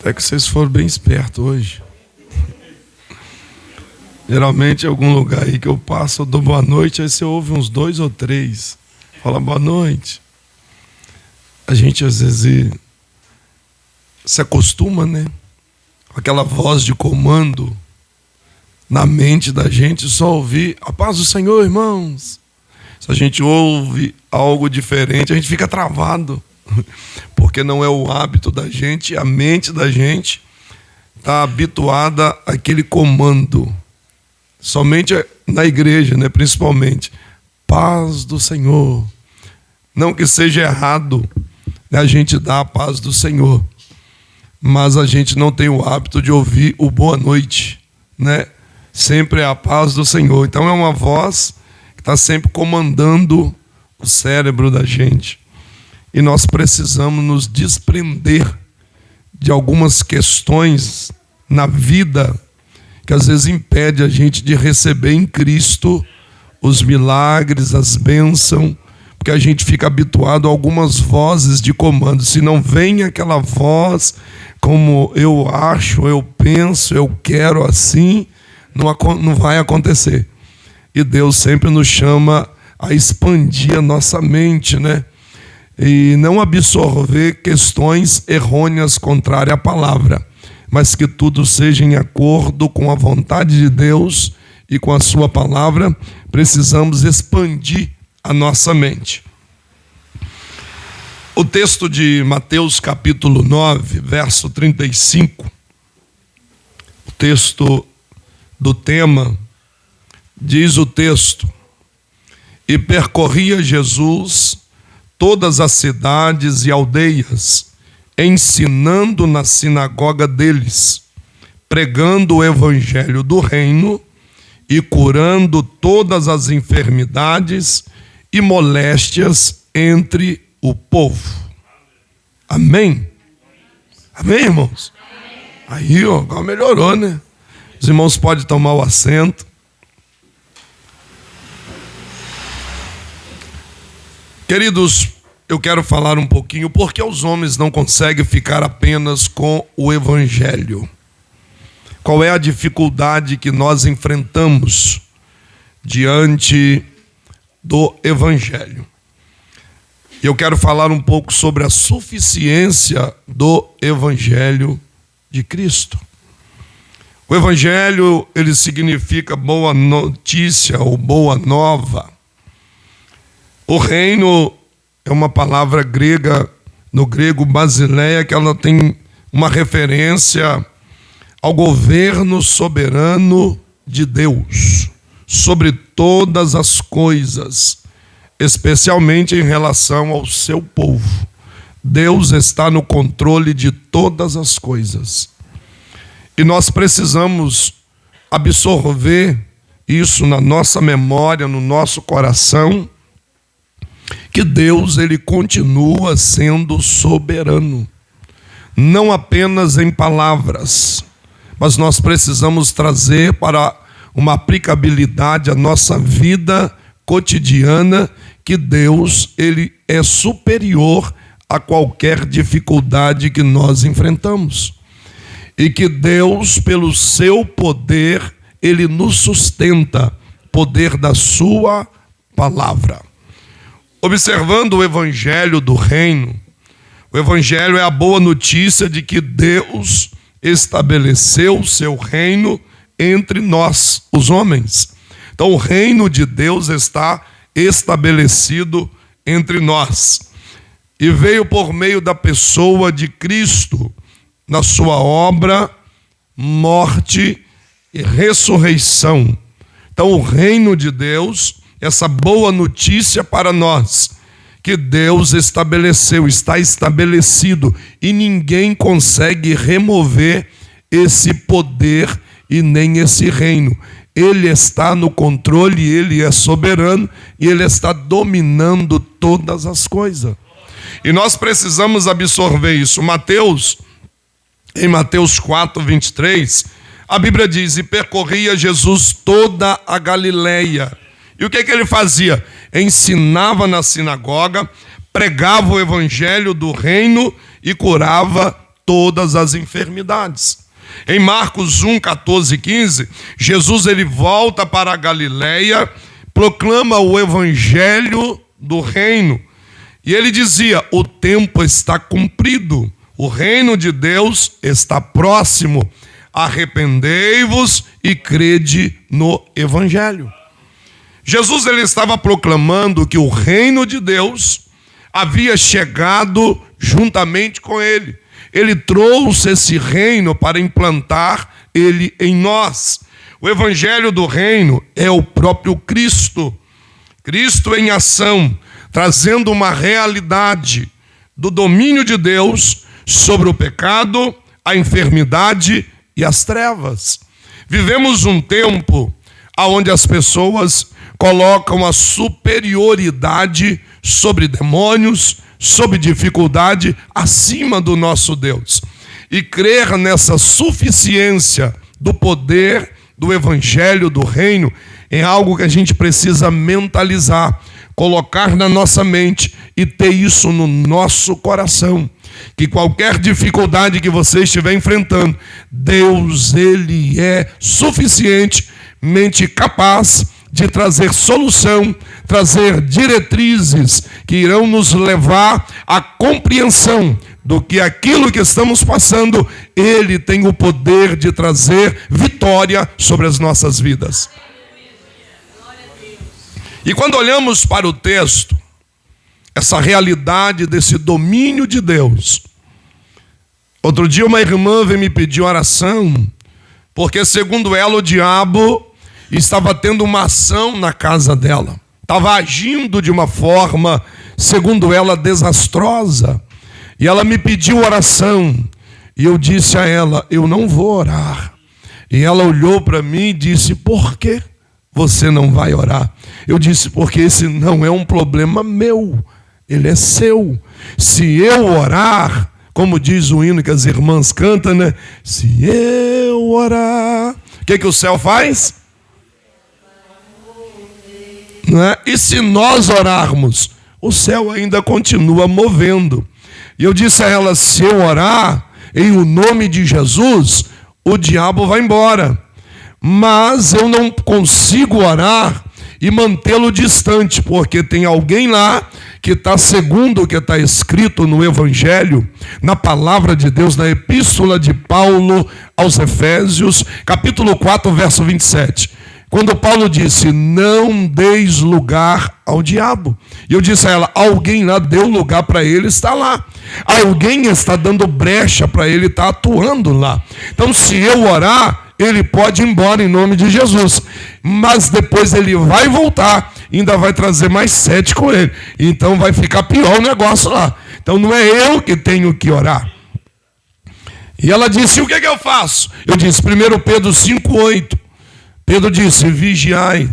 Até que vocês foram bem espertos hoje. Geralmente, em algum lugar aí que eu passo, eu dou boa noite, aí você ouve uns 2 ou 3. Fala boa noite. A gente, às vezes, se acostuma, né? Com aquela voz de comando na mente da gente, só ouvir a paz do Senhor, irmãos. Se a gente ouve algo diferente, a gente fica travado. Porque não é o hábito da gente, a mente da gente está habituada àquele comando. Somente na igreja, né, principalmente. Paz do Senhor. Não que seja errado, né, a gente dar a paz do Senhor. Mas a gente não tem o hábito de ouvir o boa noite, né? Sempre é a paz do Senhor. Então é uma voz que está sempre comandando o cérebro da gente. E nós precisamos nos desprender de algumas questões na vida que às vezes impede a gente de receber em Cristo os milagres, as bênçãos, porque a gente fica habituado a algumas vozes de comando. Se não vem aquela voz como eu acho, eu penso, eu quero assim, não vai acontecer. E Deus sempre nos chama a expandir a nossa mente, né? E não absorver questões errôneas contrárias à palavra, mas que tudo seja em acordo com a vontade de Deus e com a sua palavra. Precisamos expandir a nossa mente. O texto de Mateus capítulo 9, verso 35, o texto do tema, diz o texto: e percorria Jesus todas as cidades e aldeias, ensinando na sinagoga deles, pregando o evangelho do reino e curando todas as enfermidades e moléstias entre o povo. Amém? Amém, irmãos? Aí, ó, agora melhorou, né? Os irmãos podem tomar o assento. Queridos, eu quero falar um pouquinho porque os homens não conseguem ficar apenas com o evangelho. Qual é a dificuldade que nós enfrentamos diante do evangelho? Eu quero falar um pouco sobre a suficiência do evangelho de Cristo. O evangelho, ele significa boa notícia ou boa nova. O reino é uma palavra grega, no grego basileia, que ela tem uma referência ao governo soberano de Deus sobre todas as coisas, especialmente em relação ao seu povo. Deus está no controle de todas as coisas. E nós precisamos absorver isso na nossa memória, no nosso coração, que Deus, ele continua sendo soberano. Não apenas em palavras, mas nós precisamos trazer para uma aplicabilidade à nossa vida cotidiana, que Deus, ele é superior a qualquer dificuldade que nós enfrentamos. E que Deus, pelo seu poder, ele nos sustenta, poder da sua palavra. Observando o evangelho do reino, o evangelho é a boa notícia de que Deus estabeleceu o seu reino entre nós, os homens. Então o reino de Deus está estabelecido entre nós. E veio por meio da pessoa de Cristo, na sua obra, morte e ressurreição. Então o reino de Deus, essa boa notícia para nós, que Deus estabeleceu, está estabelecido, e ninguém consegue remover esse poder e nem esse reino. Ele está no controle, ele é soberano, e ele está dominando todas as coisas. E nós precisamos absorver isso. Em Mateus 4, 23, a Bíblia diz: e percorria Jesus toda a Galileia. E o que ele fazia? Ensinava na sinagoga, pregava o evangelho do reino e curava todas as enfermidades. Em Marcos 1, 14 e 15, Jesus ele volta para a Galileia, proclama o evangelho do reino. E ele dizia: o tempo está cumprido, o reino de Deus está próximo. Arrependei-vos e crede no evangelho. Jesus ele estava proclamando que o reino de Deus havia chegado juntamente com ele. Ele trouxe esse reino para implantar ele em nós. O evangelho do reino é o próprio Cristo. Cristo em ação, trazendo uma realidade do domínio de Deus sobre o pecado, a enfermidade e as trevas. Vivemos um tempo onde as pessoas colocam a superioridade sobre demônios, sobre dificuldade, acima do nosso Deus. E crer nessa suficiência do poder do evangelho do reino é algo que a gente precisa mentalizar, colocar na nossa mente e ter isso no nosso coração. Que qualquer dificuldade que você estiver enfrentando, Deus, ele é suficientemente capaz de trazer solução, trazer diretrizes que irão nos levar à compreensão do que aquilo que estamos passando, ele tem o poder de trazer vitória sobre as nossas vidas. E quando olhamos para o texto, essa realidade desse domínio de Deus. Outro dia uma irmã veio me pedir oração, porque segundo ela o diabo estava tendo uma ação na casa dela. Estava agindo de uma forma, segundo ela, desastrosa. E ela me pediu oração. E eu disse a ela: eu não vou orar. E ela olhou para mim e disse: por que você não vai orar? Eu disse: porque esse não é um problema meu, ele é seu. Se eu orar, como diz o hino que as irmãs cantam, né? Se eu orar, o que o céu faz? Não é? E se nós orarmos, o céu ainda continua movendo. E eu disse a ela: se eu orar em o nome de Jesus, o diabo vai embora. Mas eu não consigo orar e mantê-lo distante, porque tem alguém lá que está segundo o que está escrito no Evangelho, na palavra de Deus, na Epístola de Paulo aos Efésios, capítulo 4, verso 27. Quando Paulo disse: não deis lugar ao diabo. E eu disse a ela: alguém lá deu lugar para ele, está lá. Alguém está dando brecha para ele, está atuando lá. Então, se eu orar, ele pode ir embora em nome de Jesus. Mas depois ele vai voltar, ainda vai trazer mais 7 com ele. Então vai ficar pior o negócio lá. Então não é eu que tenho que orar. E ela disse: o que eu faço? Eu disse, 1 Pedro 5,8. Pedro disse: vigiai,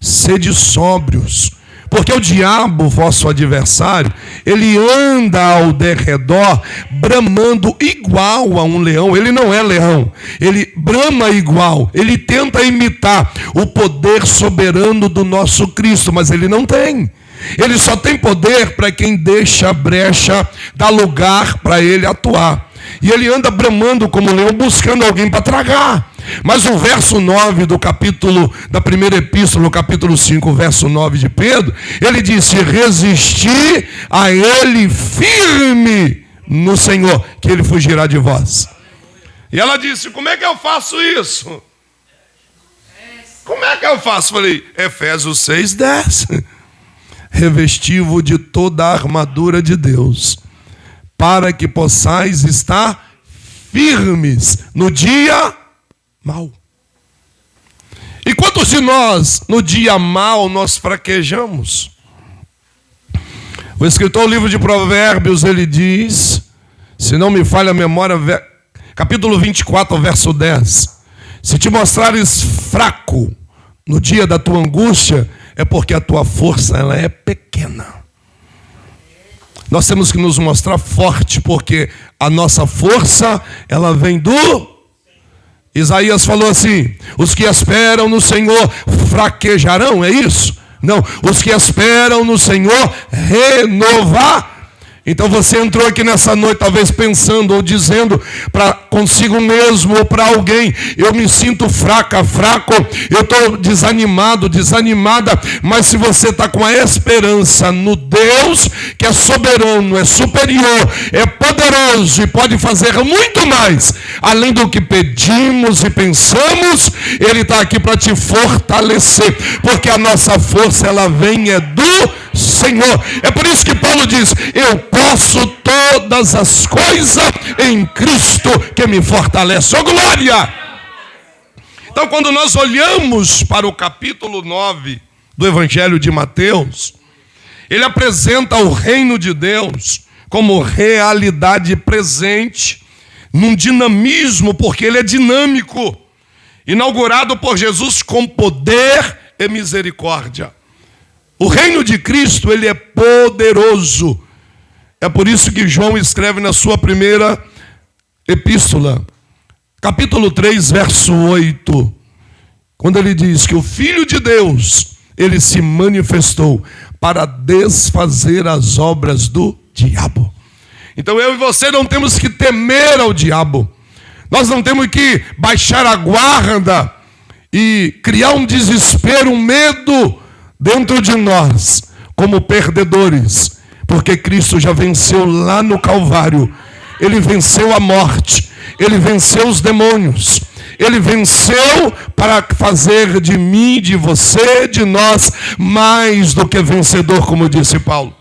sede sóbrios, porque o diabo, vosso adversário, ele anda ao derredor, bramando igual a um leão. Ele não é leão, ele brama igual, ele tenta imitar o poder soberano do nosso Cristo, mas ele não tem. Ele só tem poder para quem deixa a brecha, dá lugar para ele atuar. E ele anda bramando como leão, buscando alguém para tragar. Mas o verso 9 do capítulo, da primeira epístola, no capítulo 5, verso 9 de Pedro, ele disse: resisti a ele firme no Senhor, que ele fugirá de vós. E ela disse: como é que eu faço isso? Como é que eu faço? Falei: Efésios 6:10. Revesti-vos de toda a armadura de Deus, para que possais estar firmes no dia mal. E quantos de nós, no dia mal, nós fraquejamos? O escritor do livro de Provérbios, ele diz, se não me falha a memória, capítulo 24, verso 10. Se te mostrares fraco no dia da tua angústia, é porque a tua força ela é pequena. Nós temos que nos mostrar forte, porque a nossa força, ela vem do... Isaías falou assim: os que esperam no Senhor fraquejarão, é isso? Não, os que esperam no Senhor renovar. Então você entrou aqui nessa noite talvez pensando ou dizendo para consigo mesmo ou para alguém: eu me sinto fraca, fraco, eu estou desanimado, desanimada. Mas se você está com a esperança no Deus que é soberano, é superior, é poderoso e pode fazer muito mais, além do que pedimos e pensamos, Ele está aqui para te fortalecer, porque a nossa força ela vem do Senhor. É por isso que Paulo diz: eu posso todas as coisas em Cristo que me fortalece. Oh, glória! Então, quando nós olhamos para o capítulo 9 do Evangelho de Mateus, ele apresenta o reino de Deus como realidade presente, num dinamismo, porque ele é dinâmico, inaugurado por Jesus com poder e misericórdia. O reino de Cristo, ele é poderoso. É por isso que João escreve na sua primeira epístola, capítulo 3, verso 8, quando ele diz que o Filho de Deus, ele se manifestou para desfazer as obras do diabo. Então eu e você não temos que temer ao diabo. Nós não temos que baixar a guarda e criar um desespero, um medo dentro de nós, como perdedores, porque Cristo já venceu lá no Calvário. Ele venceu a morte, ele venceu os demônios, ele venceu para fazer de mim, de você, de nós, mais do que vencedor, como disse Paulo.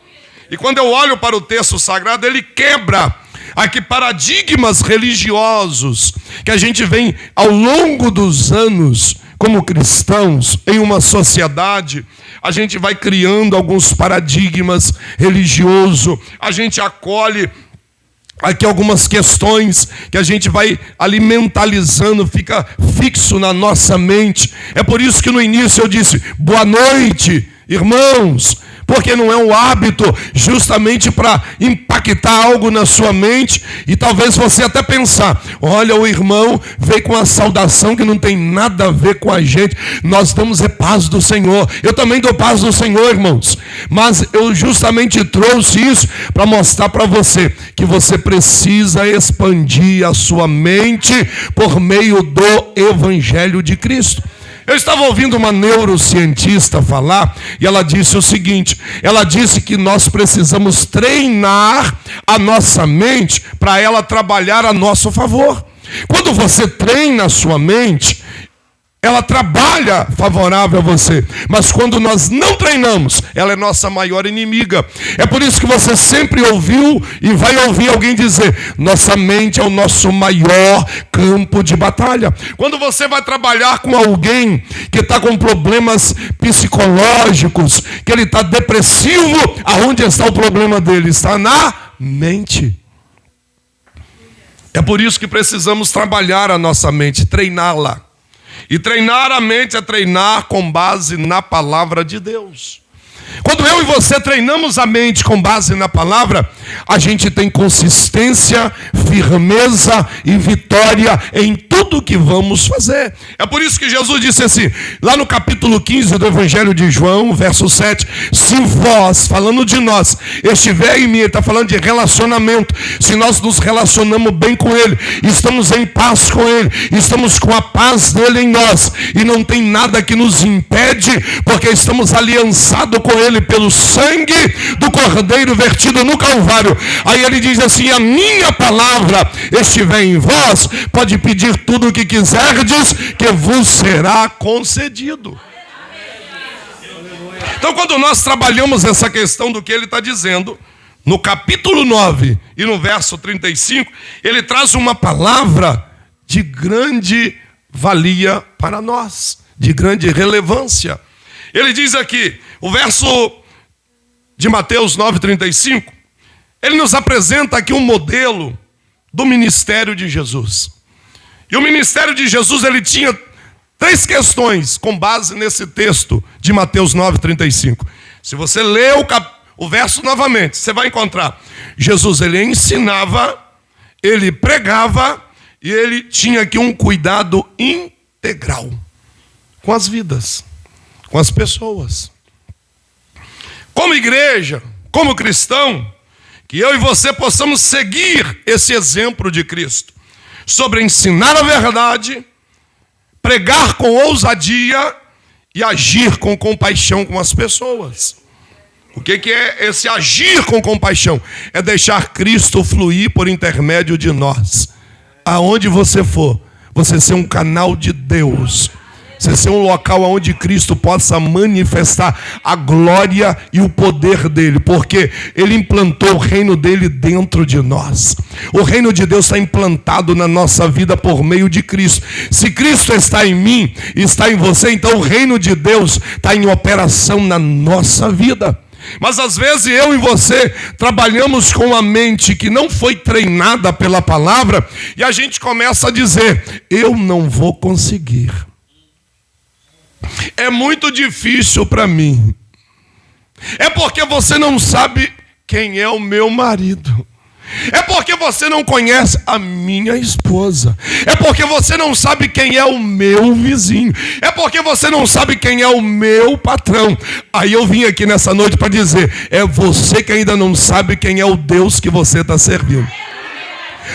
E quando eu olho para o texto sagrado, ele quebra aqui paradigmas religiosos que a gente vem ao longo dos anos como cristãos em uma sociedade. A gente vai criando alguns paradigmas religiosos, a gente acolhe aqui algumas questões que a gente vai alimentalizando, fica fixo na nossa mente. É por isso que no início eu disse: boa noite, irmãos, porque não é um hábito justamente para impactar algo na sua mente e talvez você até pensar: olha, o irmão veio com uma saudação que não tem nada a ver com a gente. Nós damos paz do Senhor. Eu também dou paz do Senhor, irmãos, mas eu justamente trouxe isso para mostrar para você que você precisa expandir a sua mente por meio do Evangelho de Cristo. Eu estava ouvindo uma neurocientista falar e ela disse o seguinte: ela disse que nós precisamos treinar a nossa mente para ela trabalhar a nosso favor. Quando você treina a sua mente, ela trabalha favorável a você. Mas quando nós não treinamos, ela é nossa maior inimiga. É por isso que você sempre ouviu e vai ouvir alguém dizer: nossa mente é o nosso maior campo de batalha. Quando você vai trabalhar com alguém que está com problemas psicológicos, que ele está depressivo, aonde está o problema dele? Está na mente. É por isso que precisamos trabalhar a nossa mente, treiná-la. E treinar a mente é treinar com base na palavra de Deus. Quando eu e você treinamos a mente com base na palavra, a gente tem consistência, firmeza e vitória em tudo que vamos fazer. É por isso que Jesus disse assim, lá no capítulo 15 do Evangelho de João, verso 7, se vós, falando de nós, estiver em mim, ele está falando de relacionamento, se nós nos relacionamos bem com ele, estamos em paz com ele, estamos com a paz dele em nós, e não tem nada que nos impede, porque estamos aliançados com ele pelo sangue do Cordeiro vertido no Calvário. Aí ele diz assim: a minha palavra estiver em vós, pode pedir tudo o que quiserdes, que vos será concedido. Então, quando nós trabalhamos essa questão do que ele está dizendo, no capítulo 9 e no verso 35, ele traz uma palavra de grande valia para nós, de grande relevância. Ele diz aqui, o verso de Mateus 9,35, ele nos apresenta aqui um modelo do ministério de Jesus. E o ministério de Jesus, ele tinha 3 questões com base nesse texto de Mateus 9,35. Se você ler o verso novamente, você vai encontrar Jesus, ele ensinava, ele pregava e ele tinha aqui um cuidado integral com as vidas, com as pessoas. Como igreja, como cristão, que eu e você possamos seguir esse exemplo de Cristo, sobre ensinar a verdade, pregar com ousadia e agir com compaixão com as pessoas. O que é esse agir com compaixão? É deixar Cristo fluir por intermédio de nós. Aonde você for, você ser um canal de Deus. Você ser um local onde Cristo possa manifestar a glória e o poder dele, porque ele implantou o reino dele dentro de nós. O reino de Deus está implantado na nossa vida por meio de Cristo. Se Cristo está em mim e está em você, então o reino de Deus está em operação na nossa vida. Mas às vezes eu e você trabalhamos com a mente que não foi treinada pela palavra e a gente começa a dizer: eu não vou conseguir. É muito difícil para mim. É porque você não sabe quem é o meu marido. É porque você não conhece a minha esposa. É porque você não sabe quem é o meu vizinho. É porque você não sabe quem é o meu patrão. Aí eu vim aqui nessa noite para dizer: é você que ainda não sabe quem é o Deus que você está servindo.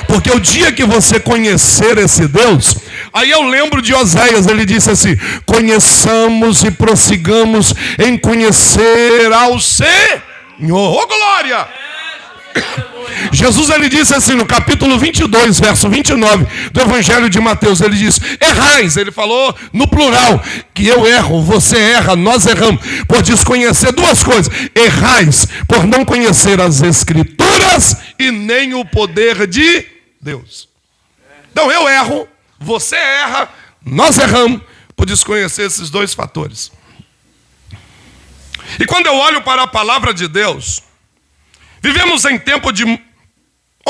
Porque o dia que você conhecer esse Deus, aí eu lembro de Oséias, ele disse assim: conheçamos e prossigamos em conhecer ao Senhor. Oh, glória! Jesus, ele disse assim no capítulo 22, verso 29 do Evangelho de Mateus, ele diz: errais, ele falou no plural, que eu erro, você erra, nós erramos, por desconhecer duas coisas: errais, por não conhecer as Escrituras e nem o poder de Deus. Então eu erro, você erra, nós erramos, por desconhecer esses dois fatores. E quando eu olho para a palavra de Deus, vivemos em tempo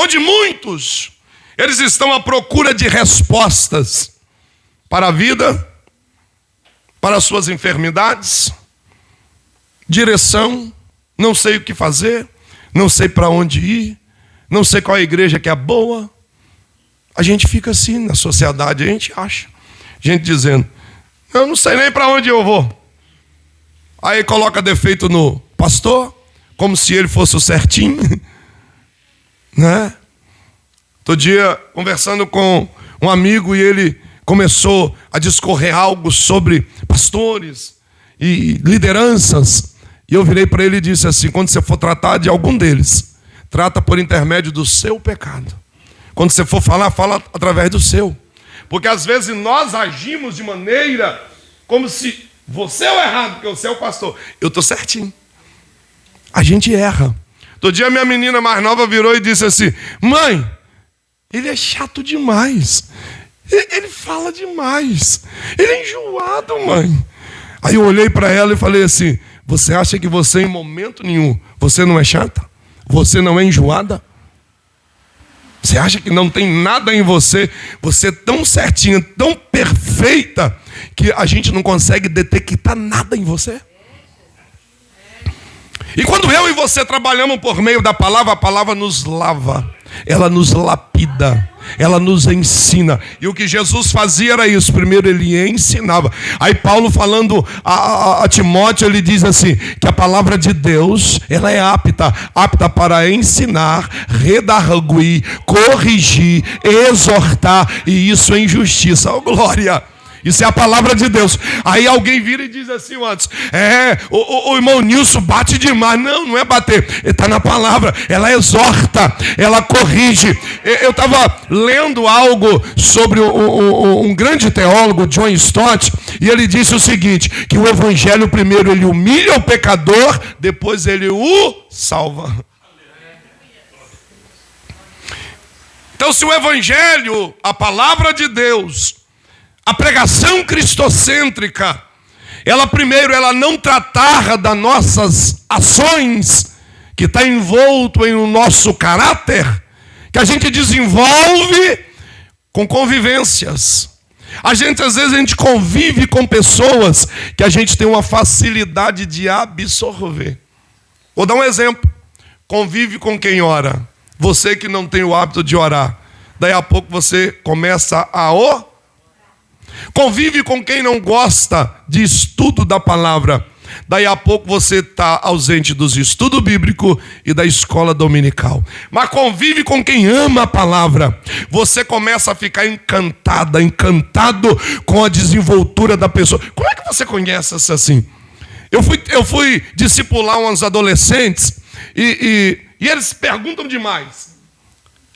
onde muitos, eles estão à procura de respostas para a vida, para as suas enfermidades, direção, não sei o que fazer, não sei para onde ir, não sei qual é a igreja que é boa. A gente fica assim na sociedade, a gente acha, gente dizendo: eu não sei nem para onde eu vou. Aí coloca defeito no pastor, como se ele fosse o certinho, né? Outro dia, conversando com um amigo, e ele começou a discorrer algo sobre pastores e lideranças, e eu virei para ele e disse assim: quando você for tratar de algum deles, trata por intermédio do seu pecado. Quando você for falar, fala através do seu. Porque às vezes nós agimos de maneira como se você é o errado, porque você é o pastor, eu estou certinho. A gente erra. Outro dia minha menina mais nova virou e disse assim: mãe, ele é chato demais. Ele fala demais. Ele é enjoado, mãe. Aí eu olhei para ela e falei assim: você acha que você em momento nenhum, você não é chata? Você não é enjoada? Você acha que não tem nada em você? Você é tão certinha, tão perfeita, que a gente não consegue detectar nada em você? E quando eu e você trabalhamos por meio da palavra, a palavra nos lava, ela nos lapida, ela nos ensina. E o que Jesus fazia era isso: primeiro ele ensinava. Aí Paulo, falando a Timóteo, ele diz assim, que a palavra de Deus, ela é apta para ensinar, redarguir, corrigir, exortar, e isso é injustiça. Oh, glória! Isso é a palavra de Deus. Aí alguém vira e diz assim antes: o irmão Nilson bate demais. Não, não é bater, está na palavra. Ela exorta, ela corrige. Eu estava lendo algo sobre um grande teólogo, John Stott, e ele disse o seguinte: que o evangelho primeiro ele humilha o pecador, depois ele o salva. Então, se o evangelho, a palavra de Deus, a pregação cristocêntrica, ela não tratar das nossas ações, que está envolto em o nosso caráter, que a gente desenvolve com convivências. Às vezes a gente convive com pessoas que a gente tem uma facilidade de absorver. Vou dar um exemplo. Convive com quem ora. Você que não tem o hábito de orar, daí a pouco você começa a orar. Convive com quem não gosta de estudo da palavra. Daí a pouco você está ausente dos estudos bíblicos e da escola dominical. Mas convive com quem ama a palavra. Você começa a ficar encantado com a desenvoltura da pessoa. Como é que você conhece isso assim? Eu fui discipular uns adolescentes e eles perguntam demais.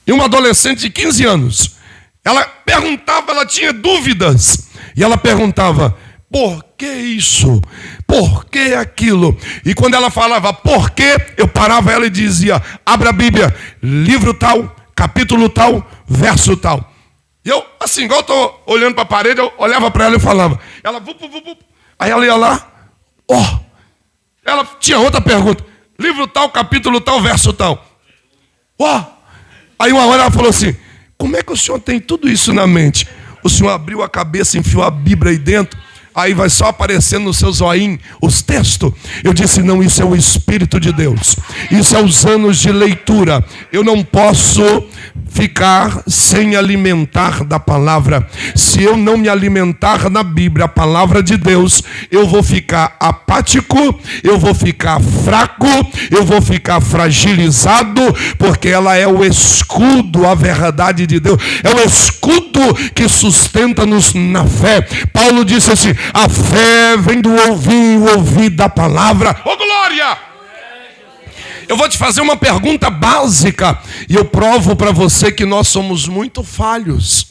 E uma adolescente de 15 anos, ela perguntava, ela tinha dúvidas. E ela perguntava, por que isso? Por que aquilo? E quando ela falava por quê, eu parava ela e dizia, abra a Bíblia, livro tal, capítulo tal, verso tal. E eu, assim, igual eu estou olhando para a parede, eu olhava para ela e falava. Ela, aí ela ia lá, ela tinha outra pergunta, livro tal, capítulo tal, verso tal. Aí uma hora ela falou assim, como é que o senhor tem tudo isso na mente? O senhor abriu a cabeça, enfiou a Bíblia aí dentro, aí vai só aparecendo no seu zoinho os textos. Eu disse, não, isso é o Espírito de Deus. Isso é os anos de leitura. Eu não posso ficar sem alimentar da palavra. Se eu não me alimentar da Bíblia, a palavra de Deus, eu vou ficar apático, eu vou ficar fraco, eu vou ficar fragilizado, porque ela é o escudo, a verdade de Deus. É o escudo que sustenta-nos na fé. Paulo disse assim, a fé vem do ouvir da palavra. Ô glória! Eu vou te fazer uma pergunta básica e eu provo para você que nós somos muito falhos.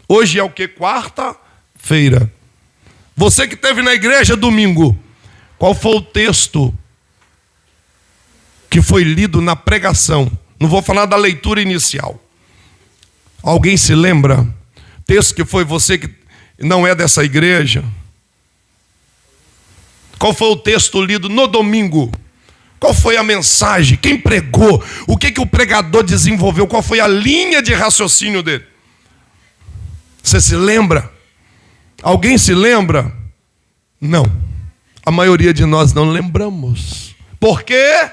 Hoje é o que? Quarta-feira. Você que esteve na igreja domingo, qual foi o texto que foi lido na pregação? Não vou falar da leitura inicial. Alguém se lembra? Texto que foi você que não é dessa igreja? Qual foi o texto lido no domingo? Qual foi a mensagem? Quem pregou? O que o pregador desenvolveu? Qual foi a linha de raciocínio dele? Você se lembra? Alguém se lembra? Não. A maioria de nós não lembramos. Por quê?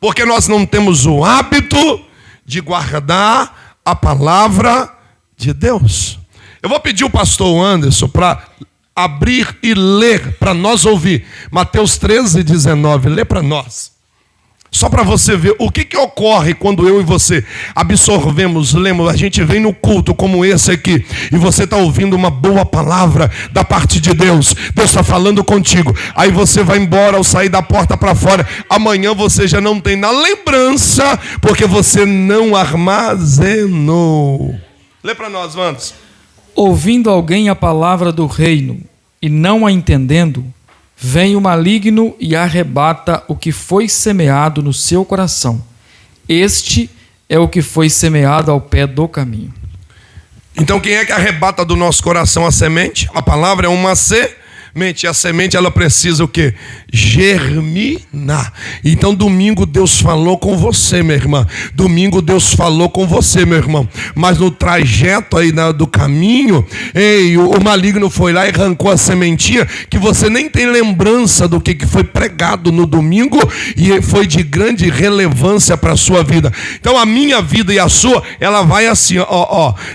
Porque nós não temos o hábito de guardar a palavra de Deus. Eu vou pedir o pastor Anderson para abrir e ler para nós ouvir. Mateus 13:19, lê para nós. Só para você ver o que ocorre quando eu e você absorvemos, lemos, a gente vem no culto como esse aqui, e você está ouvindo uma boa palavra da parte de Deus. Deus está falando contigo. Aí você vai embora ao sair da porta para fora. Amanhã você já não tem na lembrança, porque você não armazenou. Lê para nós, vamos. Ouvindo alguém a palavra do reino e não a entendendo, vem o maligno e arrebata o que foi semeado no seu coração. Este é o que foi semeado ao pé do caminho. Então quem é que arrebata do nosso coração a semente? A palavra é uma semente. E a semente ela precisa o quê? Germinar. Então domingo Deus falou com você, minha irmã. Domingo Deus falou com você, meu irmão. Mas no trajeto aí do caminho, o maligno foi lá e arrancou a sementinha que você nem tem lembrança do que foi pregado no domingo e foi de grande relevância para a sua vida. Então a minha vida e a sua, ela vai assim,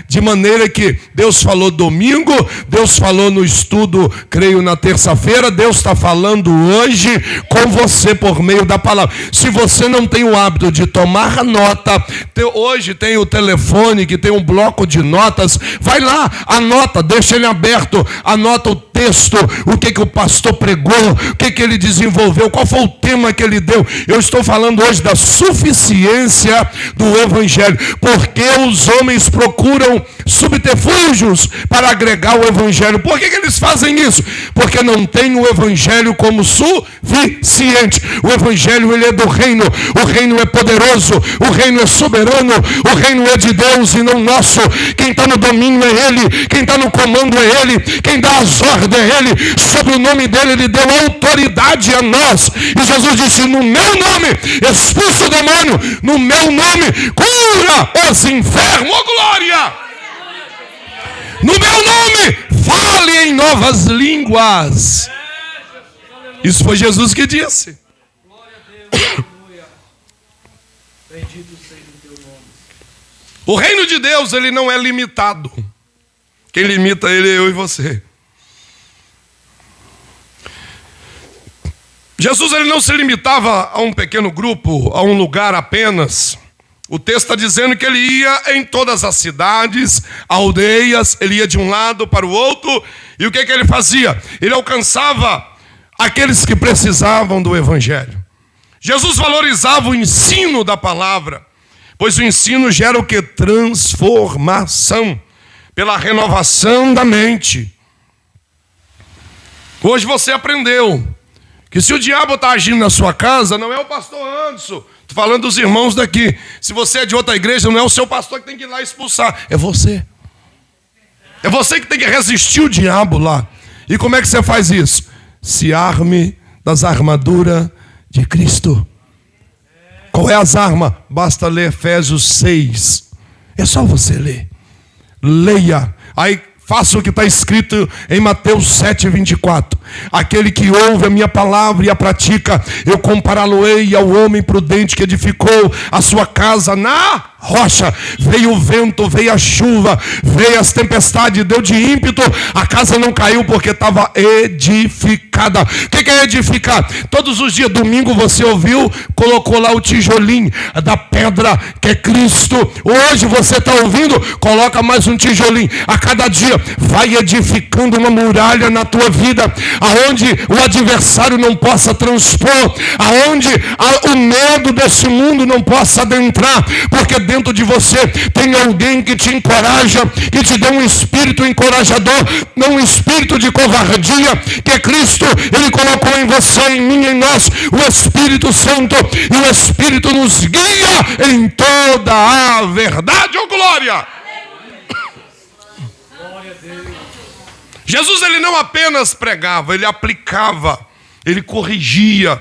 de maneira que Deus falou domingo, Deus falou no estudo, creio na terça-feira, Deus está falando hoje com você por meio da palavra. Se você não tem o hábito de tomar nota, hoje tem o telefone que tem um bloco de notas, vai lá, anota, deixa ele aberto, anota o texto, o que o pastor pregou, o que ele desenvolveu, qual foi o tema que ele deu. Eu estou falando hoje da suficiência do evangelho, porque os homens procuram subterfúgios para agregar o evangelho. Por que eles fazem isso? Porque não tem o evangelho como suficiente. O evangelho ele é do reino, o reino é poderoso, o reino é soberano, o reino é de Deus e não nosso. Quem está no domínio é ele, quem está no comando é ele, quem dá as ordens é ele. Sobre o nome dele ele deu autoridade a nós, e Jesus disse, no meu nome expulsa o demônio, no meu nome cura os enfermos. Oh, glória! No meu nome fale em novas línguas. Isso foi Jesus que disse. O reino de Deus ele não é limitado. Quem limita ele é eu e você. Jesus ele não se limitava a um pequeno grupo, a um lugar apenas. O texto está dizendo que ele ia em todas as cidades, aldeias, ele ia de um lado para o outro. E o que ele fazia? Ele alcançava aqueles que precisavam do evangelho. Jesus valorizava o ensino da palavra, pois o ensino gera o que? Transformação, pela renovação da mente. Hoje você aprendeu que se o diabo está agindo na sua casa, não é o pastor Anderson. Estou falando dos irmãos daqui. Se você é de outra igreja, não é o seu pastor que tem que ir lá expulsar. É você. É você que tem que resistir o diabo lá. E como é que você faz isso? Se arme das armaduras de Cristo. Qual é as armas? Basta ler Efésios 6. É só você ler. Leia. Aí faça o que está escrito em Mateus 7:24. Aquele que ouve a minha palavra e a pratica, eu compará-lo-ei ao homem prudente que edificou a sua casa na rocha. Veio o vento, veio a chuva, veio as tempestades, deu de ímpeto, a casa não caiu porque estava edificada. O que é edificar? Todos os dias, domingo você ouviu, colocou lá o tijolinho da pedra que é Cristo. Hoje você está ouvindo, coloca mais um tijolinho. A cada dia vai edificando uma muralha na tua vida, aonde o adversário não possa transpor, aonde o medo desse mundo não possa adentrar, porque dentro de você tem alguém que te encoraja, que te dá um espírito encorajador, não um espírito de covardia, que é Cristo. Ele colocou em você, em mim, em nós, o Espírito Santo, e o Espírito nos guia em toda a verdade. Oh, glória! Jesus ele não apenas pregava, ele aplicava, ele corrigia,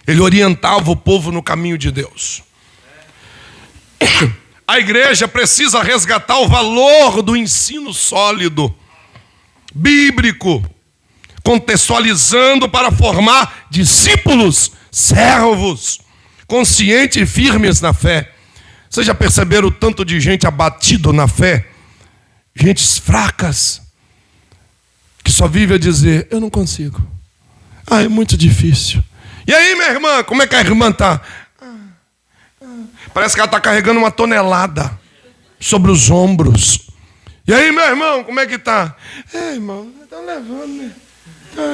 ele orientava o povo no caminho de Deus. A igreja precisa resgatar o valor do ensino sólido, bíblico, contextualizando para formar discípulos, servos, conscientes e firmes na fé. Vocês já perceberam o tanto de gente abatido na fé? Gentes fracas, que só vive a dizer, eu não consigo. É muito difícil. E aí, minha irmã, como é que a irmã está? Parece que ela está carregando uma tonelada sobre os ombros. E aí, meu irmão, como é que está? Irmão, estão levando, né?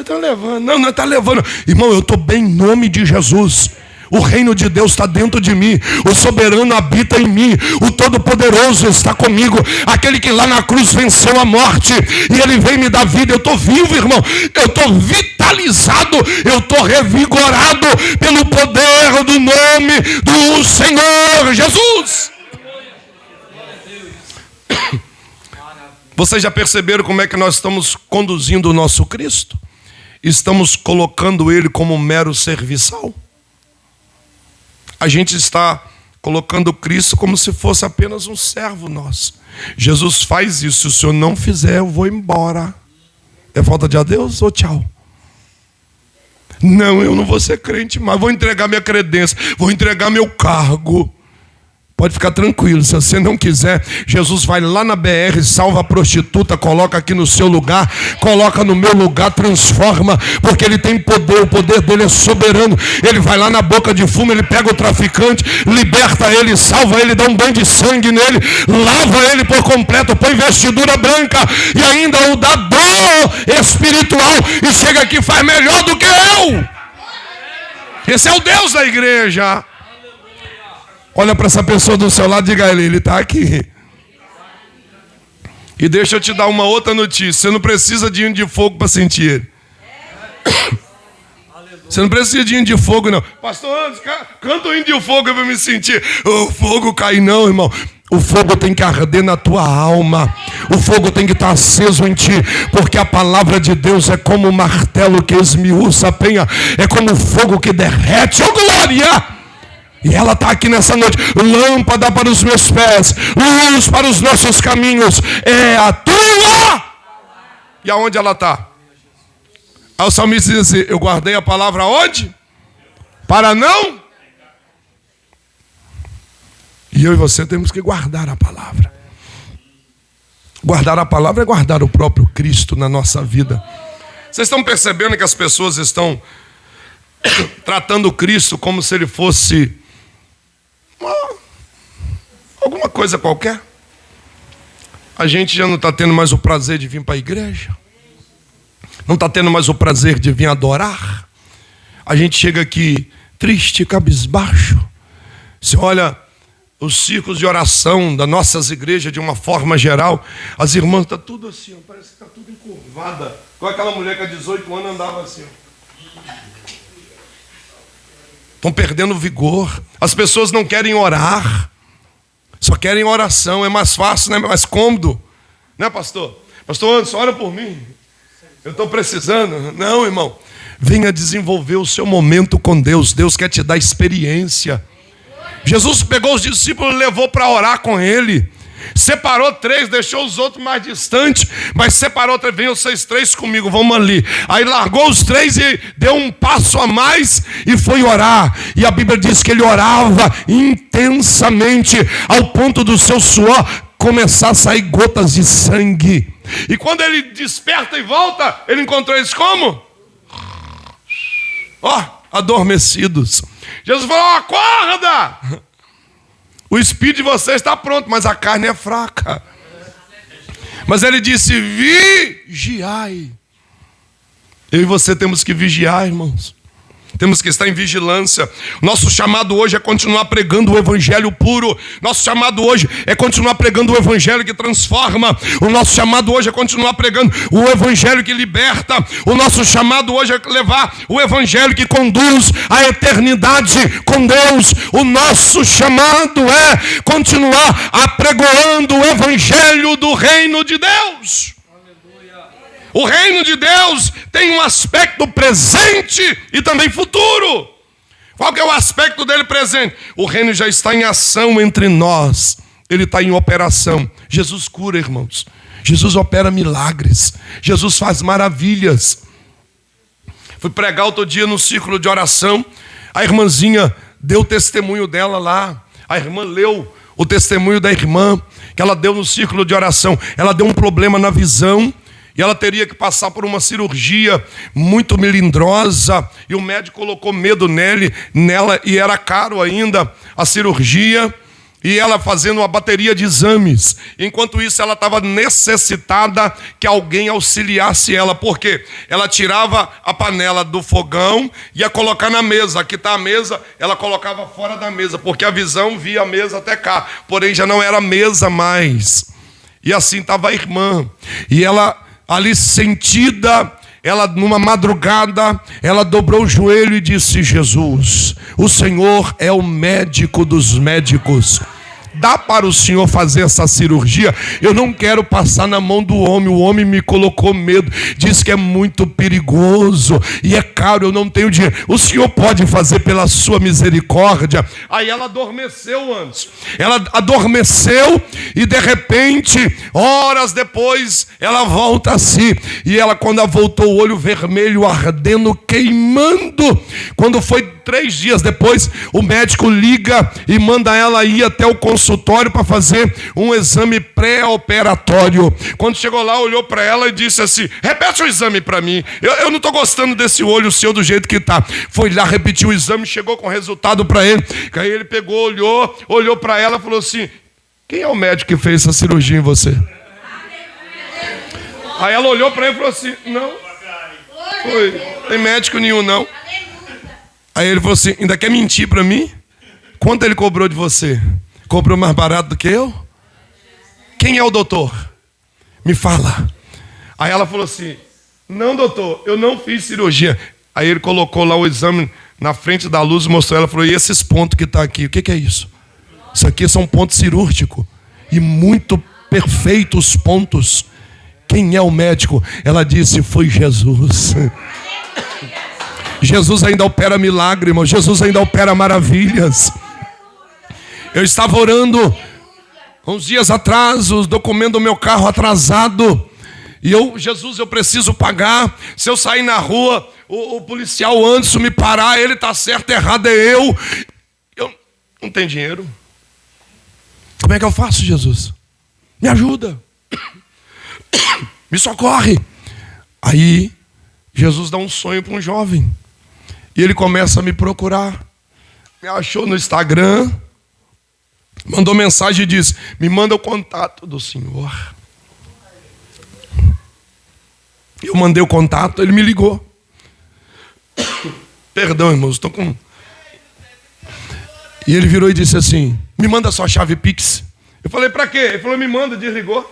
Estão levando. Não está levando. Irmão, eu estou bem em nome de Jesus. O reino de Deus está dentro de mim. O soberano habita em mim. O todo-poderoso está comigo. Aquele que lá na cruz venceu a morte. E ele vem me dar vida. Eu estou vivo, irmão. Eu estou vitalizado. Eu estou revigorado pelo poder do nome do Senhor Jesus. Vocês já perceberam como é que nós estamos conduzindo o nosso Cristo? Estamos colocando ele como um mero serviçal. A gente está colocando Cristo como se fosse apenas um servo nosso. Jesus faz isso. Se o senhor não fizer, eu vou embora. É falta de adeus ou tchau? Não, eu não vou ser crente mais. Vou entregar minha credência. Vou entregar meu cargo. Pode ficar tranquilo, se você não quiser, Jesus vai lá na BR, salva a prostituta, coloca aqui no seu lugar, coloca no meu lugar, transforma, porque ele tem poder, o poder dele é soberano. Ele vai lá na boca de fumo, ele pega o traficante, liberta ele, salva ele, dá um banho de sangue nele, lava ele por completo, põe vestidura branca e ainda o dá dom espiritual e chega aqui e faz melhor do que eu. Esse é o Deus da igreja. Olha para essa pessoa do seu lado e diga a ele está aqui. E deixa eu te dar uma outra notícia. Você não precisa de hino de fogo para sentir ele. Você não precisa de hino de fogo, não. Pastor Anderson, canta o hino de fogo para me sentir. O fogo cai não, irmão. O fogo tem que arder na tua alma. O fogo tem que estar aceso em ti. Porque a palavra de Deus é como um martelo que esmiuça a penha. É como o fogo que derrete. Oh, glória! E ela está aqui nessa noite. Lâmpada para os meus pés, luz para os nossos caminhos. É a tua. E aonde ela está? Aí o salmista diz assim, eu guardei a palavra onde? Para não. E eu e você temos que guardar a palavra. Guardar a palavra é guardar o próprio Cristo na nossa vida. Vocês estão percebendo que as pessoas estão tratando Cristo como se ele fosse alguma coisa qualquer. A gente já não está tendo mais o prazer de vir para a igreja, não está tendo mais o prazer de vir adorar. A gente chega aqui triste, cabisbaixo. Você olha os círculos de oração das nossas igrejas de uma forma geral, as irmãs estão tudo assim, parece que está tudo encurvada. Igual aquela mulher que há 18 anos andava assim. Estão perdendo vigor. As pessoas não querem orar, só querem oração. É mais fácil, né? É mais cômodo, né, pastor? Pastor Anderson, ora por mim, eu estou precisando. Não, irmão, venha desenvolver o seu momento com Deus. Deus quer te dar experiência. Jesus pegou os discípulos e levou para orar com ele. Separou 3, deixou os outros mais distantes, mas separou 3, venham vocês 3 comigo, vamos ali. Aí largou os 3 e deu um passo a mais e foi orar. E a Bíblia diz que ele orava intensamente, ao ponto do seu suor começar a sair gotas de sangue. E quando ele desperta e volta, ele encontrou eles como? Adormecidos. Jesus falou: acorda! O espírito de vocês está pronto, mas a carne é fraca. Mas ele disse: vigiai. Eu e você temos que vigiar, irmãos. Temos que estar em vigilância. Nosso chamado hoje é continuar pregando o evangelho puro. Nosso chamado hoje é continuar pregando o evangelho que transforma. O nosso chamado hoje é continuar pregando o evangelho que liberta. O nosso chamado hoje é levar o evangelho que conduz à eternidade com Deus. O nosso chamado é continuar apregoando o evangelho do reino de Deus. O reino de Deus tem um aspecto presente e também futuro. Qual que é o aspecto dele presente? O reino já está em ação entre nós. Ele está em operação. Jesus cura, irmãos. Jesus opera milagres. Jesus faz maravilhas. Fui pregar outro dia no círculo de oração. A irmãzinha deu o testemunho dela lá. A irmã leu o testemunho da irmã que ela deu no círculo de oração. Ela deu um problema na visão. E ela teria que passar por uma cirurgia muito melindrosa. E o médico colocou medo nela, e era caro ainda a cirurgia. E ela fazendo uma bateria de exames. Enquanto isso, ela estava necessitada que alguém auxiliasse ela. Por quê? Ela tirava a panela do fogão e ia colocar na mesa. Aqui está a mesa, ela colocava fora da mesa, porque a visão via a mesa até cá. Porém, já não era mesa mais. E assim estava a irmã. E ela, ali sentida, ela numa madrugada, ela dobrou o joelho e disse: Jesus, o Senhor é o médico dos médicos. Dá para o Senhor fazer essa cirurgia? Eu não quero passar na mão do homem. O homem me colocou medo. Diz que é muito perigoso e é caro, eu não tenho dinheiro. O Senhor pode fazer pela sua misericórdia. Aí ela adormeceu antes. Ela adormeceu e de repente, horas depois, ela volta a si. E ela, quando ela voltou, o olho vermelho ardendo, queimando. Quando foi 3 dias depois, o médico liga e manda ela ir até o consultório para fazer um exame pré-operatório. Quando chegou lá, olhou para ela e disse assim: repete o exame para mim, eu não estou gostando desse olho seu do jeito que está. Foi lá, repetiu o exame, chegou com o resultado para ele. Aí ele pegou, olhou para ela e falou assim: quem é o médico que fez essa cirurgia em você? Aí ela olhou para ele e falou assim: não foi, tem médico nenhum não. Aí ele falou assim: ainda quer mentir para mim? Quanto ele cobrou de você? Cobrou mais barato do que eu? Quem é o doutor? Me fala. Aí ela falou assim: não, doutor, eu não fiz cirurgia. Aí ele colocou lá o exame na frente da luz e mostrou. Ela falou: e esses pontos que está aqui, o que é isso? Isso aqui são pontos cirúrgicos. E muito perfeitos pontos. Quem é o médico? Ela disse: foi Jesus. Jesus ainda opera milagre, irmão. Jesus ainda opera maravilhas. Eu estava orando uns dias atrás, os documentos do meu carro atrasado. E Jesus, eu preciso pagar. Se eu sair na rua, o policial Anderson me parar, ele está certo, errado é eu. Eu não tenho dinheiro. Como é que eu faço, Jesus? Me ajuda. Me socorre. Aí, Jesus dá um sonho para um jovem. E ele começa a me procurar. Me achou no Instagram, mandou mensagem e disse: me manda o contato do senhor. Eu mandei o contato, ele me ligou. Perdão, irmãos, estou com... E ele virou e disse assim: me manda sua chave Pix. Eu falei: para quê? Ele falou: me manda, desligou.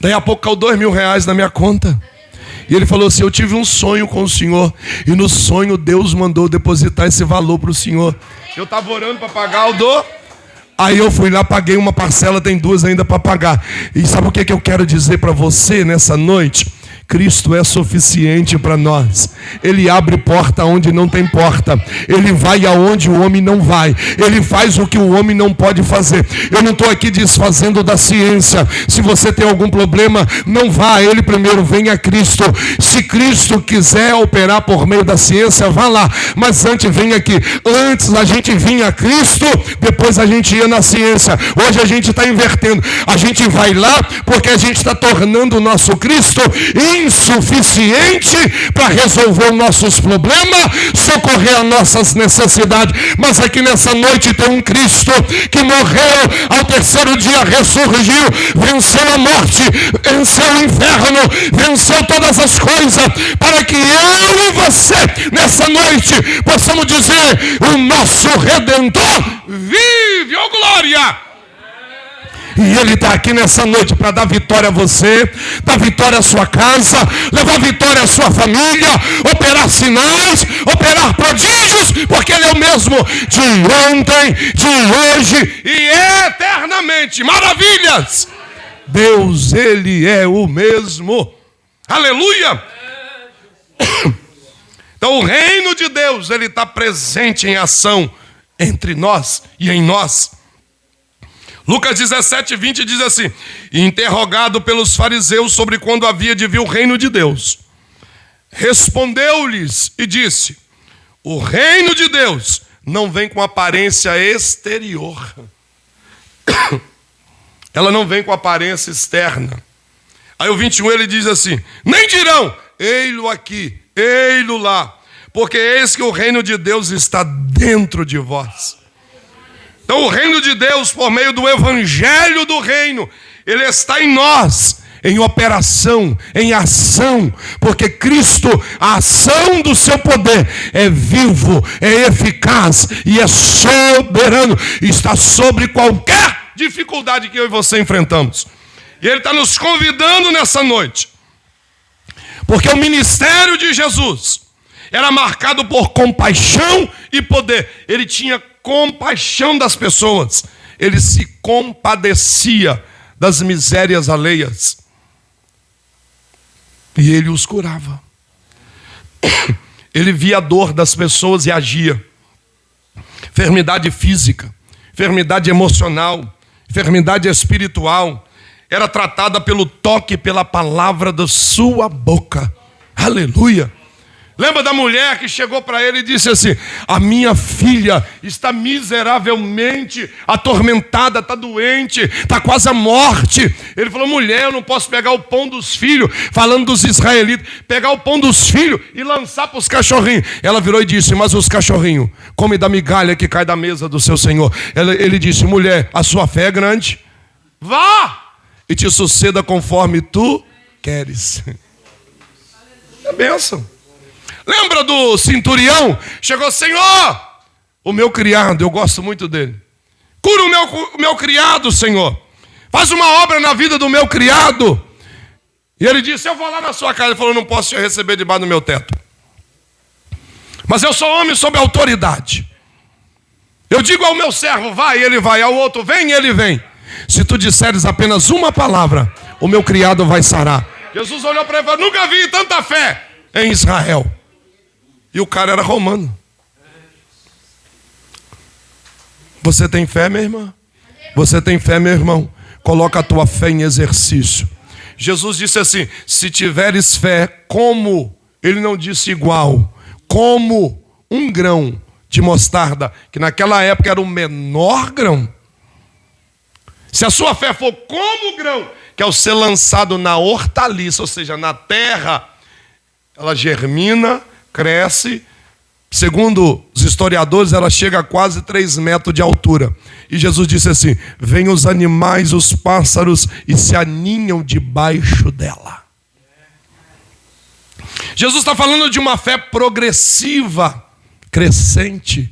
Daí a pouco caiu R$2.000 na minha conta. E ele falou assim: eu tive um sonho com o senhor, e no sonho Deus mandou depositar esse valor para o senhor. Eu estava orando para pagar o do... Aí eu fui lá, paguei uma parcela, tem 2 ainda para pagar. E sabe o que eu quero dizer para você nessa noite? Cristo é suficiente para nós. Ele abre porta onde não tem porta. Ele vai aonde o homem não vai. Ele faz o que o homem não pode fazer. Eu não estou aqui desfazendo da ciência. Se você tem algum problema, não vá a Ele primeiro, venha a Cristo. Se Cristo quiser operar por meio da ciência, vá lá. Mas antes venha aqui. Antes a gente vinha a Cristo, depois a gente ia na ciência. Hoje a gente está invertendo. A gente vai lá porque a gente está tornando o nosso Cristo insuficiente para resolver os nossos problemas, socorrer as nossas necessidades. Mas aqui nessa noite tem um Cristo que morreu, ao 3º dia ressurgiu, venceu a morte, venceu o inferno, venceu todas as coisas, para que eu e você nessa noite possamos dizer: o nosso Redentor vive, ó glória! E Ele está aqui nessa noite para dar vitória a você, dar vitória à sua casa, levar vitória à sua família, operar sinais, operar prodígios, porque Ele é o mesmo de ontem, de hoje e eternamente. Maravilhas! Deus, Ele é o mesmo. Aleluia! Então o reino de Deus, Ele está presente em ação entre nós e em nós. Lucas 17:20 diz assim: interrogado pelos fariseus sobre quando havia de vir o reino de Deus, respondeu-lhes e disse: o reino de Deus não vem com aparência exterior. Ela não vem com aparência externa. Aí o 21 ele diz assim: nem dirão, ei-lo aqui, ei-lo lá, porque eis que o reino de Deus está dentro de vós. Então o reino de Deus, por meio do evangelho do reino, ele está em nós, em operação, em ação, porque Cristo, a ação do seu poder é vivo, é eficaz e é soberano, está sobre qualquer dificuldade que eu e você enfrentamos. E Ele está nos convidando nessa noite, porque o ministério de Jesus era marcado por compaixão e poder. Ele tinha compaixão das pessoas, Ele se compadecia das misérias alheias e Ele os curava. Ele via a dor das pessoas e agia. Enfermidade física, enfermidade emocional, enfermidade espiritual era tratada pelo toque, pela palavra da sua boca. Aleluia! Lembra da mulher que chegou para ele e disse assim: a minha filha está miseravelmente atormentada, está doente, está quase à morte. Ele falou: mulher, eu não posso pegar o pão dos filhos, falando dos israelitas, pegar o pão dos filhos e lançar para os cachorrinhos. Ela virou e disse: mas os cachorrinhos comem da migalha que cai da mesa do seu senhor. Ele disse: mulher, a sua fé é grande, vá e te suceda conforme tu queres. É bênção. Lembra do centurião? Chegou: Senhor, o meu criado, eu gosto muito dele. Cura o meu criado, Senhor. Faz uma obra na vida do meu criado. E ele disse: eu vou lá na sua casa. Ele falou: não posso te receber debaixo do meu teto. Mas eu sou homem sob autoridade. Eu digo ao meu servo, vai, ele vai. Ao outro, vem, ele vem. Se tu disseres apenas uma palavra, o meu criado vai sarar. Jesus olhou para ele e falou: nunca vi tanta fé em Israel. E o cara era romano. Você tem fé, minha irmã? Você tem fé, meu irmão? Coloca a tua fé em exercício. Jesus disse assim: se tiveres fé como, ele não disse igual, como um grão de mostarda, que naquela época era o menor grão. Se a sua fé for como o grão, que ao ser lançado na hortaliça, ou seja, na terra, ela germina, cresce, Segundo os historiadores, ela chega a quase 3 metros de altura. E Jesus disse assim: vêm os animais, os pássaros e se aninham debaixo dela. Jesus está falando de uma fé progressiva, crescente.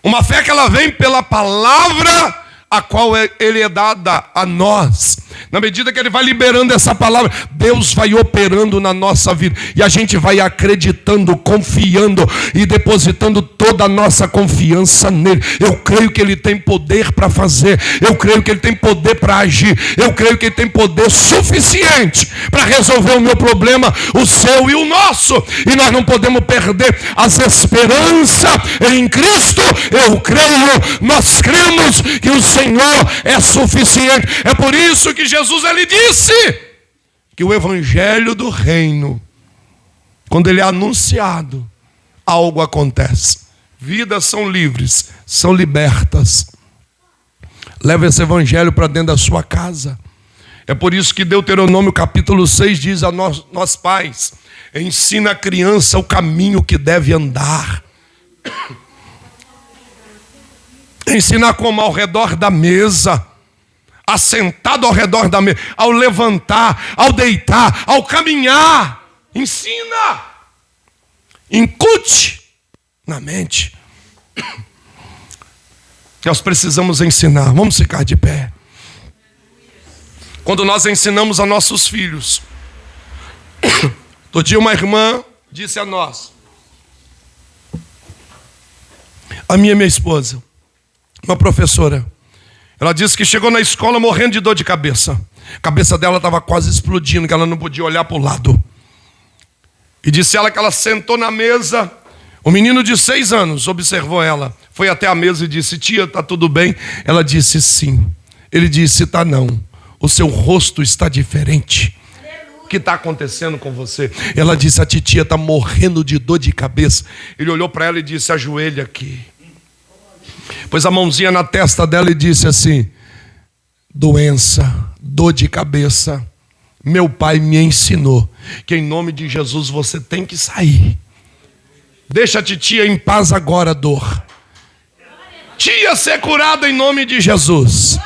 Uma fé que ela vem pela palavra a qual ele é dada a nós. Na medida que ele vai liberando essa palavra, Deus vai operando na nossa vida. E a gente vai acreditando, confiando e depositando toda a nossa confiança nele. Eu creio que ele tem poder para fazer. Eu creio que ele tem poder para agir. Eu creio que ele tem poder suficiente para resolver o meu problema, o seu e o nosso. E nós não podemos perder as esperanças em Cristo. Eu creio, nós cremos que o Senhor é suficiente. É por isso que Jesus ele disse que o evangelho do reino, quando ele é anunciado, algo acontece. Vidas são livres, são libertas. Leva esse evangelho para dentro da sua casa. É por isso que Deuteronômio capítulo 6 diz a nós pais: ensina a criança o caminho que deve andar. Ensinar como ao redor da mesa, assentado ao redor da mesa, ao levantar, ao deitar, ao caminhar. Ensina. Incute na mente. Nós precisamos ensinar. Vamos ficar de pé. Quando nós ensinamos a nossos filhos. Outro dia uma irmã disse a nós, a minha esposa, uma professora, ela disse que chegou na escola morrendo de dor de cabeça. A cabeça dela estava quase explodindo, que ela não podia olhar para o lado. E disse ela que ela sentou na mesa. O menino de 6 anos observou ela, foi até a mesa e disse: tia, está tudo bem? Ela disse sim. Ele disse: tá não, o seu rosto está diferente. O que está acontecendo com você? Ela disse: a titia está morrendo de dor de cabeça. Ele olhou para ela e disse: ajoelha aqui. Pôs a mãozinha na testa dela e disse assim: doença, dor de cabeça, meu pai me ensinou que em nome de Jesus você tem que sair. Deixa a titia em paz agora, dor. Tia, ser curada em nome de Jesus,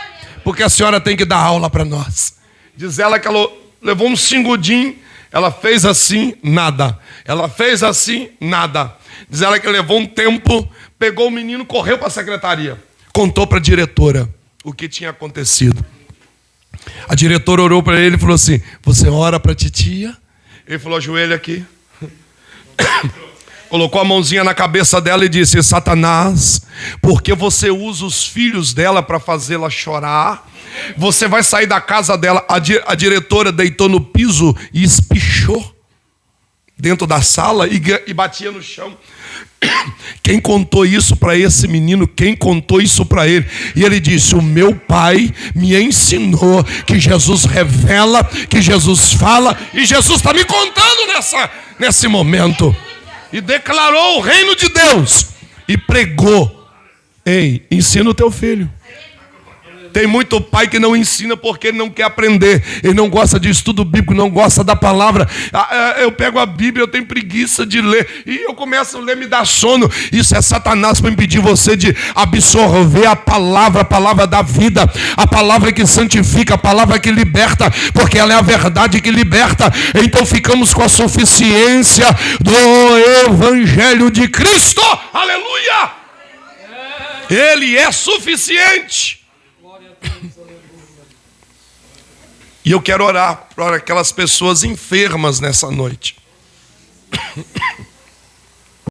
porque a senhora tem que dar aula para nós. Diz ela que ela levou um singudinho, ela fez assim, nada. Ela fez assim, nada. Diz ela que levou um tempo, pegou o menino, correu para a secretaria, contou para a diretora o que tinha acontecido. A diretora orou para ele e falou assim: você ora para a titia? Ele falou: ajoelha aqui. Colocou a mãozinha na cabeça dela e disse: Satanás, porque você usa os filhos dela para fazê-la chorar, você vai sair da casa dela. A diretora deitou no piso e espichou dentro da sala e batia no chão. Quem contou isso para esse menino? Quem contou isso para ele? E ele disse: o meu pai me ensinou que Jesus revela, que Jesus fala, e Jesus está me contando nesse momento. E declarou o reino de Deus e pregou. Ei, ensina o teu filho. Tem muito pai que não ensina porque ele não quer aprender. Ele não gosta de estudo bíblico, não gosta da palavra. Eu pego a Bíblia, eu tenho preguiça de ler. E eu começo a ler, me dá sono. Isso é Satanás para impedir você de absorver a palavra da vida. A palavra que santifica, a palavra que liberta. Porque ela é a verdade que liberta. Então ficamos com a suficiência do Evangelho de Cristo. Aleluia! Ele é suficiente. E eu quero orar para aquelas pessoas enfermas nessa noite.